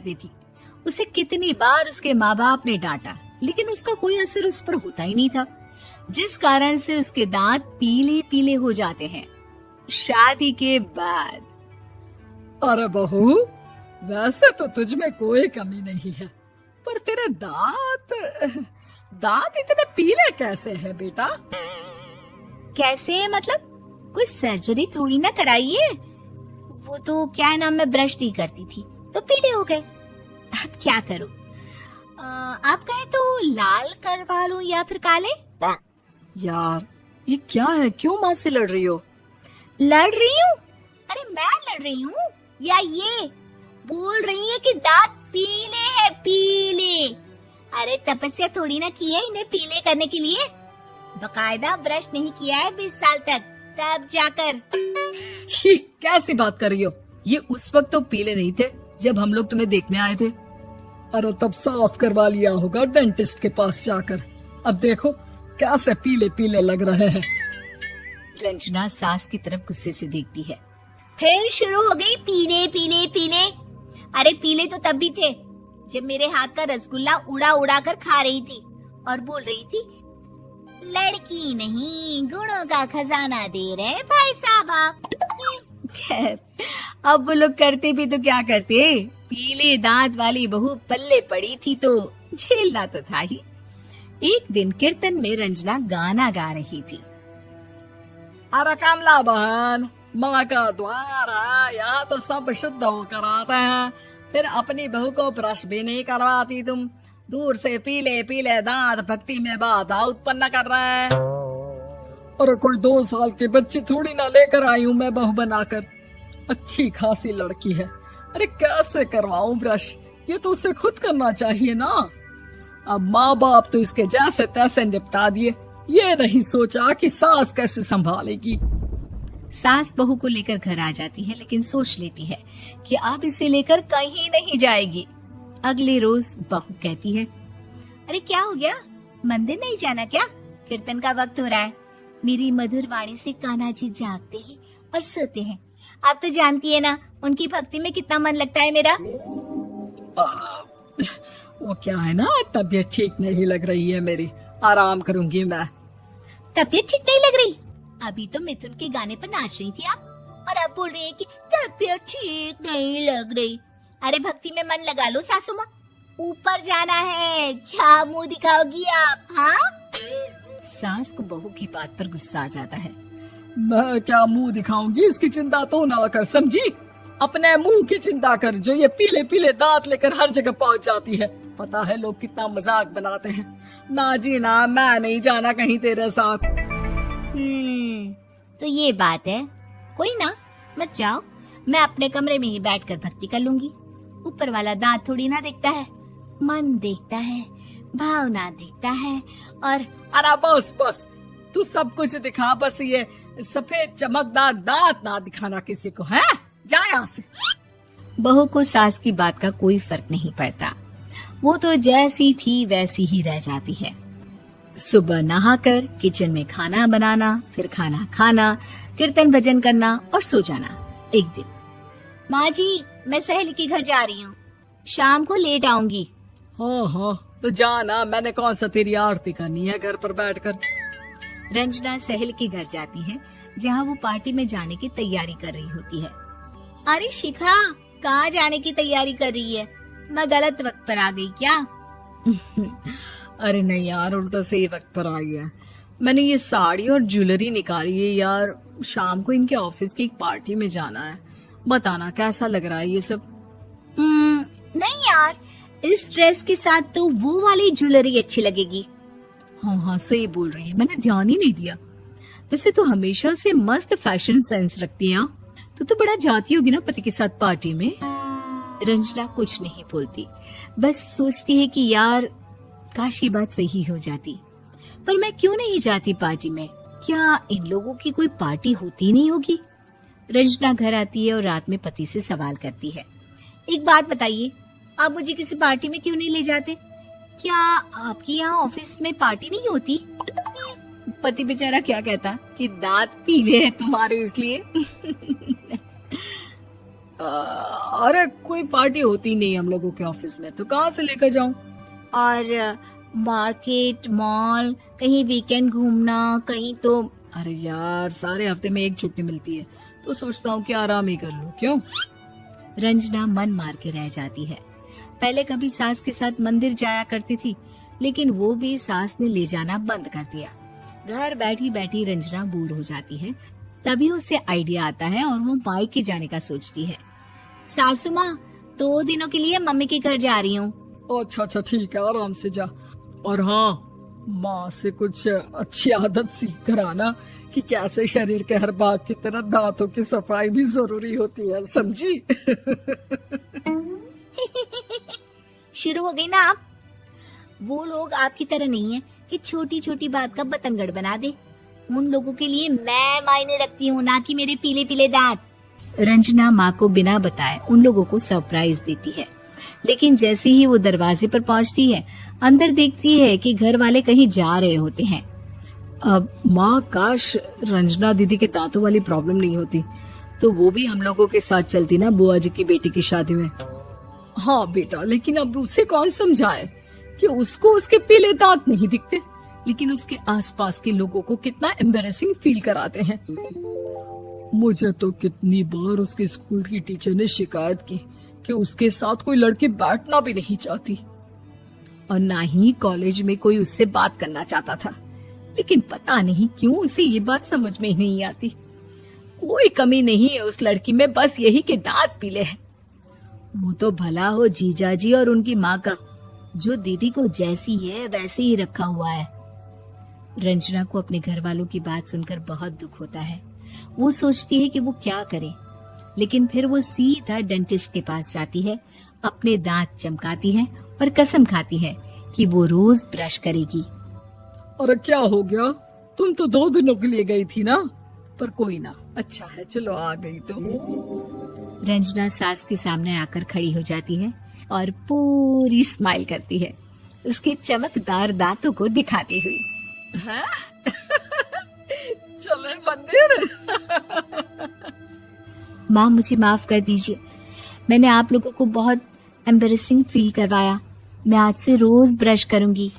करती थी। उसे कितनी बार उसके माँ बाप ने डांटा, लेकिन उसका कोई असर उस पर होता ही नहीं था, जिस कारण से उसके दांत पीले पीले हो जाते हैं। शादी के बाद अरे बहू, वैसे तो तुझ में कोई कमी नहीं है, पर तेरे दांत इतने पीले कैसे हैं बेटा? कैसे मतलब? कोई सर्जरी थोड़ी ना कराइए। वो तो क्या नाम, मैं ब्रश नहीं करती थी तो पीले हो गए। अब क्या करूं? आप कहें तो लाल करवा लूं या फिर काले? यार ये क्या है, क्यों माँ से लड़ रही हो? लड़ रही हूँ? अरे मैं लड़ रही हूँ या ये बोल रही है कि दांत पीले हैं, पीले। अरे तपस्या थोड़ी ना की है इन्हें पीले करने के लिए, बकायदा ब्रश नहीं किया है 20 साल तक, तब जाकर। छी, कैसी बात कर रही हो? ये उस वक्त तो पीले नहीं थे जब हम लोग तुम्हें देखने आए थे। अरे तब साफ करवा लिया होगा डेंटिस्ट के पास जाकर। अब देखो कैसे पीले पीले लग रहे हैं। रंजना सास की तरफ गुस्से से देखती है। फिर शुरू हो गई पीले पीले पीले। अरे पीले तो तब भी थे जब मेरे हाथ का रसगुल्ला उड़ा उड़ा कर खा रही थी और बोल रही थी, लड़की नहीं गुणों का खजाना दे रहे भाई साहब आप। खैर अब वो लोग करते भी तो क्या करते, पीले दांत वाली बहू पल्ले पड़ी थी तो झेलना तो था ही। एक दिन कीर्तन में रंजना गाना गा रही थी। अरे कमला बहन, माँ का द्वार है, यहाँ तो सब शुद्ध होकर आते हैं, फिर अपनी बहू को ब्रश भी नहीं करवाती तुम। दूर से पीले पीले दांत भक्ति में बाधा उत्पन्न कर रहे हैं। अरे कोई 2 साल के बच्चे थोड़ी ना लेकर आई हूँ मैं बहू बनाकर, अच्छी खासी लड़की है। अरे कैसे करवाऊं ब्रश, ये तो उसे खुद करना चाहिए ना। अब माँ बाप तो इसके जैसे तैसे निपटा दिए, ये नहीं सोचा कि सास कैसे संभालेगी। सास बहू को लेकर घर आ जाती है, लेकिन सोच लेती है कि अब इसे लेकर कहीं नहीं जाएगी। अगले रोज बहू कहती है, अरे क्या हो गया, मंदिर नहीं जाना क्या? कीर्तन का वक्त हो रहा है। मेरी मधुर वाणी से कान्हा जी जागते हैं और सोते हैं। आप तो जानती है ना उनकी भक्ति में कितना मन लगता है मेरा। वो क्या है ना, तबीयत ठीक नहीं लग रही है मेरी, आराम करूंगी मैं। तबीयत ठीक नहीं लग रही? अभी तो मिथुन के गाने पर नाच रही थी आप, और अब बोल रही है कि तबीयत ठीक नहीं लग रही। अरे भक्ति में मन लगा लो सासू माँ, ऊपर जाना है, क्या मुंह दिखाओगी आप? हाँ? सास को बहू की बात पर गुस्सा आ जाता है। मैं क्या मुंह दिखाऊंगी, इसकी चिंता तो ना कर, समझी? अपने मुंह की चिंता कर, जो ये पीले पीले दांत लेकर हर जगह पहुंच जाती है। पता है लोग कितना मजाक बनाते हैं। ना जी ना, मैं नहीं जाना कहीं तेरे साथ। तो ये बात है, कोई ना, मत जाओ, मैं अपने कमरे में ही बैठकर भक्ति कर लूंगी। ऊपर वाला दांत थोड़ी ना देखता है, मन देखता है, भावना देखता है। और अरे बस बस, तू सब कुछ दिखा, बस ये सफेद चमकदार दांत ना दिखाना किसी को, है? जा यहाँ से। बहू को सास की बात का कोई फर्क नहीं पड़ता, वो तो जैसी थी वैसी ही रह जाती है। सुबह नहाकर किचन में खाना बनाना, फिर खाना खाना, कीर्तन भजन करना और सो जाना। एक दिन, माँ जी मैं सहेली के घर जा रही हूँ, शाम को लेट आऊंगी। हाँ हाँ तो जाना, मैंने कौन सा तेरी आरती करनी है घर पर बैठकर। रंजना सहेली के घर जाती है, जहाँ वो पार्टी में जाने की तैयारी कर रही होती है। अरे शिखा, कहाँ जाने की तैयारी कर रही है? मैं गलत वक्त पर आ गई क्या? अरे नहीं यार, उल्टा सही वक्त पर आई है। मैंने ये साड़ी और ज्वेलरी निकाली है यार, शाम को इनके ऑफिस की एक पार्टी में जाना है। बताना कैसा लग रहा है ये सब? नहीं यार, इस ड्रेस के साथ तो वो वाली ज्वेलरी अच्छी लगेगी। हाँ हाँ सही बोल रही है, मैंने ध्यान ही नहीं दिया। वैसे तो हमेशा से मस्त फैशन सेंस रखती है। तो बड़ा जाती होगी ना पति के साथ पार्टी में। रंजना कुछ नहीं बोलती, बस सोचती है कि यार काश ये बात सही हो जाती, पर मैं क्यों नहीं जाती पार्टी में? क्या इन लोगों की कोई पार्टी होती नहीं होगी? रंजना घर आती है और रात में पति से सवाल करती है, एक बात बताइए, आप मुझे किसी पार्टी में क्यों नहीं ले जाते? क्या आपके यहाँ ऑफिस में पार्टी नहीं होती? पति बेचारा क्या कहता कि दांत पीले हैं तुम्हारे इसलिए। अरे कोई पार्टी होती नहीं हम लोगों के ऑफिस में, तो कहाँ से लेकर जाऊं? और मार्केट, मॉल, कहीं वीकेंड घूमना, कहीं तो। अरे यार, सारे हफ्ते में एक छुट्टी मिलती है, तो सोचता हूँ कि आराम ही कर लूं। क्यों? रंजना मन मार के रह जाती है। पहले कभी सास के साथ मंदिर जाया करती थी, लेकिन वो भी सास ने ले जाना बंद कर दिया। घर बैठी बैठी रंजना बोर हो जाती है। तभी उसे आइडिया आता है और वो मायके जाने का सोचती है। सासू माँ, 2 दिनों के लिए मम्मी के घर जा रही हूँ। अच्छा ठीक है, आराम से जा। और हाँ, माँ से कुछ अच्छी आदत सीख कर आना कि कैसे शरीर के हर भाग की तरह दांतों की सफाई भी जरूरी होती है, समझी? शुरू हो गई ना आप। वो लोग आपकी तरह नहीं है कि छोटी छोटी बात का बतंगड़ बना दे। उन लोगों के लिए मैं मायने रखती हूँ, ना कि मेरे पीले पीले दांत। रंजना माँ को बिना बताए उन लोगों को सरप्राइज देती है, लेकिन जैसे ही वो दरवाजे पर पहुँचती है, अंदर देखती है कि घर वाले कहीं जा रहे होते हैं। अब माँ, काश रंजना दीदी के दांतों वाली प्रॉब्लम नहीं होती, तो वो भी हम लोगों के साथ चलती ना बुआ जी की बेटी की शादी में। हाँ बेटा, लेकिन अब उसे कौन समझाए कि उसको उसके पीले दांत नहीं दिखते, लेकिन उसके आसपास के लोगों को कितना एम्बैरेसिंग फील कराते हैं। मुझे तो कितनी बार उसके स्कूल की टीचर ने शिकायत की कि उसके साथ कोई लड़की बैठना भी नहीं चाहती, और ना ही कॉलेज में कोई उससे बात करना चाहता था। लेकिन पता नहीं क्यों उसे ये बात समझ में ही नहीं आती। कोई कमी नहीं है उस लड़की में, बस यही कि दांत पीले हैं। वो तो भला हो जीजाजी और उनकी माँ का, जो दीदी को जैसी है वैसे ही रखा हुआ है। रंजना को अपने घर वालों की बात सुनकर बहुत दुख होता है। वो सोचती है कि वो क्या करे, लेकिन फिर वो सीधा डेंटिस्ट के पास जाती है, अपने दांत चमकाती है और कसम खाती है कि वो रोज ब्रश करेगी। अरे क्या हो गया? तुम तो 2 दिनों के लिए गई थी ना, पर कोई ना, अच्छा है, चलो आ गई तो। रंजना सास के सामने आकर खड़ी हो जाती है और पूरी स्माइल करती है, उसके चमकदार दांतों को दिखाती हुई। चले मंदिर। माँ, मुझे माफ कर दीजिए, मैंने आप लोगों को बहुत एम्बैरेसिंग फील करवाया। मैं आज से रोज ब्रश करूंगी।